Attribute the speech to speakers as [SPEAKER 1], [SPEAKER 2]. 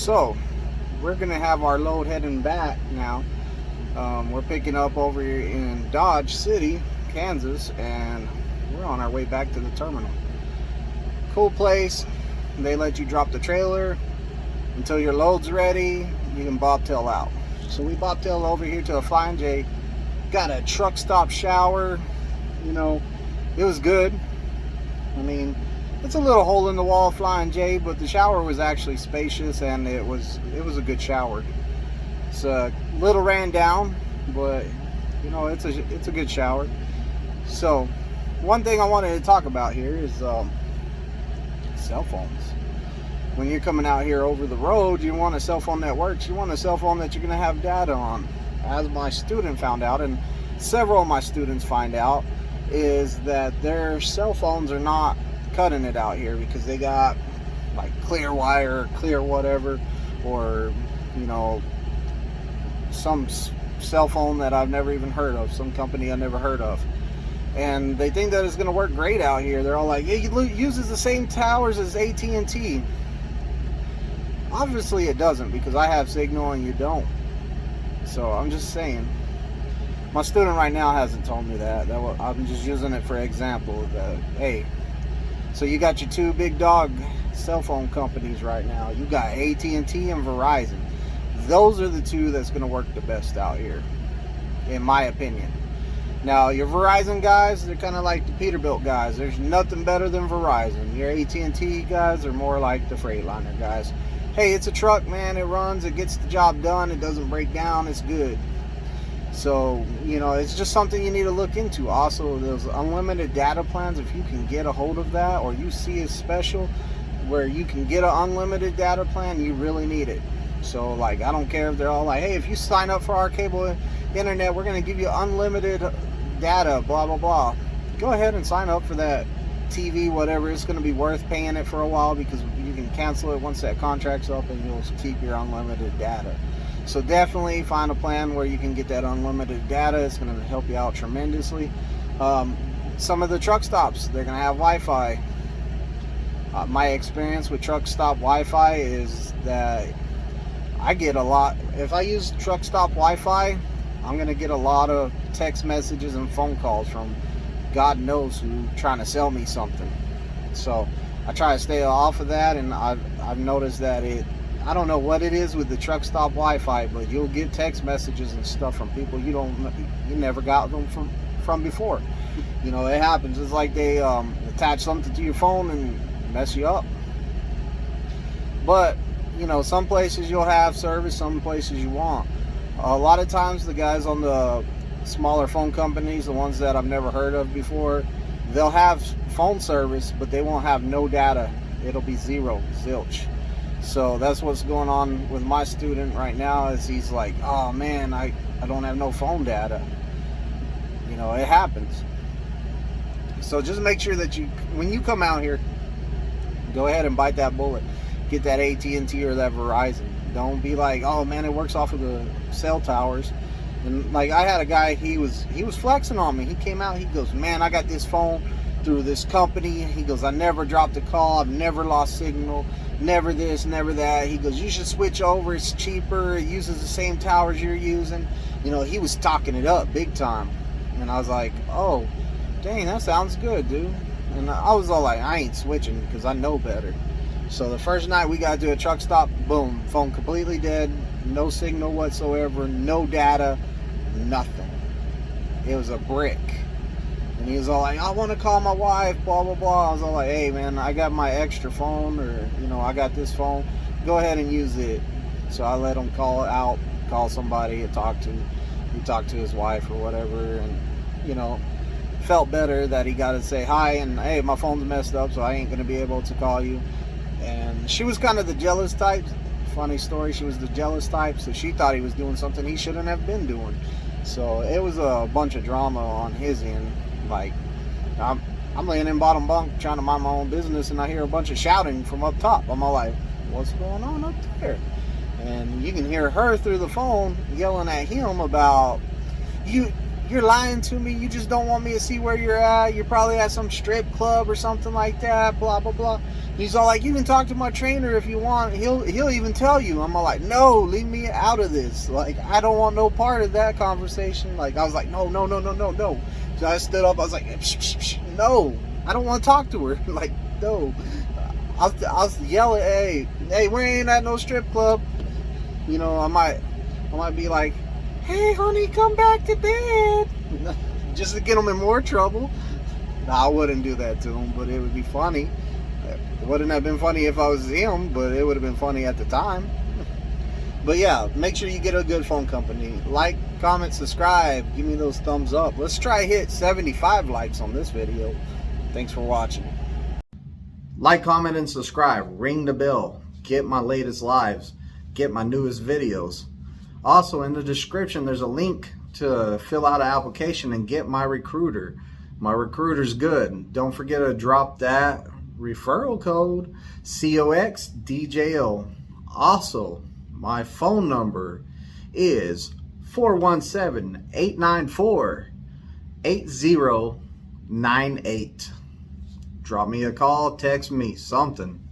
[SPEAKER 1] So we're gonna have our load heading back now. We're picking up over here in Dodge City, Kansas, and we're on our way back to the terminal. Cool place. They let you drop the trailer until your load's ready. You can bobtail out. So we bobtailed over here to a Flying J. Got a truck stop shower. You know, it was good. I mean, it's a little hole in the wall Flying J, but the shower was actually spacious, and it was a good shower. It's a little ran down, but you know, it's a good shower. So one thing I wanted to talk about here is cell phones. When you're coming out here over the road, you want a cell phone that works. You want a cell phone that you're going to have data on. As my student found out, and several of my students find out, is that their cell phones are not cutting it out here because they got like clear wire, clear whatever, or you know, some cell phone that I've never even heard of, some company I've never heard of, and they think that it's going to work great out here. They're all like, yeah, it uses the same towers as AT&T. Obviously it doesn't, because I have signal and you don't. So I'm just saying. My student right now hasn't told me that. I'm just using it for example. That, hey, so you got your two big dog cell phone companies right now. You got AT&T and Verizon. Those are the two that's going to work the best out here, in my opinion. Now, your Verizon guys, they're kind of like the Peterbilt guys. There's nothing better than Verizon. Your AT&T guys are more like the Freightliner guys. Hey, it's a truck, man. It runs. It gets the job done. It doesn't break down. It's good. So, you know, it's just something you need to look into. Also, those unlimited data plans, if you can get a hold of that, or you see a special where you can get an unlimited data plan, you really need it. So, like, I don't care if they're all like, hey, if you sign up for our cable internet, we're going to give you unlimited data, blah, blah, blah. Go ahead and sign up for that TV, whatever. It's going to be worth paying it for a while, because you can cancel it once that contract's up and you'll keep your unlimited data. So definitely find a plan where you can get that unlimited data. It's going to help you out tremendously. Some of the truck stops, they're going to have Wi-Fi. My experience with truck stop Wi-Fi is that I get a lot. If I use truck stop Wi-Fi, I'm going to get a lot of text messages and phone calls from God knows who trying to sell me something. So I try to stay off of that, and I've noticed that I don't know what it is with the truck stop Wi-Fi, but you'll get text messages and stuff from people you never got them from before. You know, it happens. It's like they attach something to your phone and mess you up. But you know, some places you'll have service, some places you won't. A lot of times the guys on the smaller phone companies, the ones that I've never heard of before, they'll have phone service, but they won't have no data. It'll be zero, zilch. So that's what's going on with my student right now, is he's like, oh man, I don't have no phone data. You know, it happens. So just make sure that when you come out here, go ahead and bite that bullet. Get that AT&T or that Verizon. Don't be like, oh man, it works off of the cell towers. And like, I had a guy, he was flexing on me. He came out, he goes, man, I got this phone through this company. He goes, I never dropped a call, I've never lost signal, never this, never that. He goes, you should switch over, it's cheaper, it uses the same towers you're using. You know, he was talking it up big time. And I was like, oh dang, that sounds good, dude. And I was all like, I ain't switching because I know better. So the first night we got to a truck stop, boom, phone completely dead, no signal whatsoever, no data, nothing. It was a brick. And he was all like, I want to call my wife, blah, blah, blah. I was all like, hey man, I got my extra phone, or you know, I got this phone, go ahead and use it. So I let him call somebody and he talked to his wife or whatever, and you know, felt better that he got to say hi and hey, my phone's messed up, so I ain't gonna be able to call you. And she was kind of the jealous type. Funny story, she was the jealous type, so she thought he was doing something he shouldn't have been doing. So it was a bunch of drama on his end. Like, I'm laying in bottom bunk trying to mind my own business, and I hear a bunch of shouting from up top. I'm all like, what's going on up there? And you can hear her through the phone yelling at him about, you you're lying to me. You just don't want me to see where you're at. You're probably at some strip club or something like that, blah, blah, blah. He's all like, you can talk to my trainer if you want. He'll even tell you. I'm all like, no, leave me out of this. Like, I don't want no part of that conversation. Like, I was like, no. So I stood up. I was like, no, I don't want to talk to her. Like, no. I was yelling, hey, we ain't at no strip club. You know, I might be like, hey, honey, come back to bed. Just to get him in more trouble. No, I wouldn't do that to him, but it would be funny. It wouldn't have been funny if I was him, but it would have been funny at the time. But yeah, make sure you get a good phone company. Like, comment, subscribe. Give me those thumbs up. Let's try hit 75 likes on this video. Thanks for watching. Like, comment, and subscribe. Ring the bell. Get my latest lives. Get my newest videos. Also, in the description, there's a link to fill out an application and get my recruiter. My recruiter's good. Don't forget to drop that referral code, COXDJO. Also, my phone number is 417-894-8098. Drop me a call, text me, something.